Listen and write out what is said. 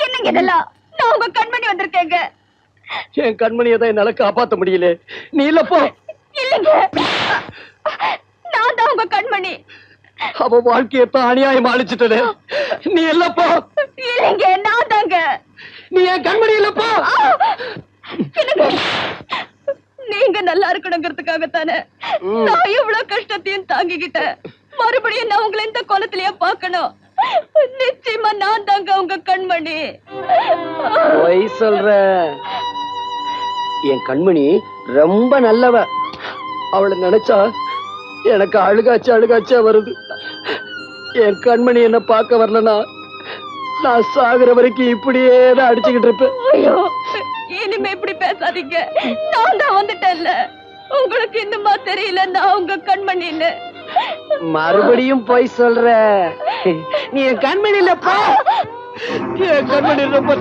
என்னங்க இதெல்லாம்? நான் உங்க கண்மணி வந்திருக்கேங்க. என் கண்மணியை தான் என்னால காப்பாத்த முடியல. நீ இல்லப்போ. இல்லைங்க, நான் தான் உங்க கண்மணி. அவ வாழ்க்கையத்தான் அநியாயம் அழிச்சிட்டது. நீ இல்லப்போ. இல்லைங்க, நான் தாங்க. நீ என் கண்மணி இல்லப்போ. என்னங்க, நீங்க நல்லா இருக்கணுங்கிறதுக்காகத்தானே நான் இவ்வளவு கஷ்டத்தையும் தாங்கிக்கிட்டேன். மறுபடியும் நான் உங்களை இந்த கோலத்திலேயே பார்க்கணும். நிச்சயமா நான் தாங்க உங்க கண்மணி. பொய் சொல்ற. என் கண்மணி ரொம்ப நல்லவ. அவளை நினைச்சா எனக்கு அழுகாச்சா வருது. என் கண்மணி என்ன பார்க்க வரலனா நான் சாகுற வரைக்கும் இப்படியே தான் அடிச்சுக்கிட்டு இருப்பேன். ஐயோ, இனிமே இப்படி பேசாதீங்க. நான் தான் வந்துட்டேன்ல. உங்களுக்கு இன்னுமா தெரியல நான் உங்க கண்மணின்னு? மறுபடியும் பொய் சொல்ற. நீ என் கண்மணி இல்லப்பா. என் கண்மணி ரொம்ப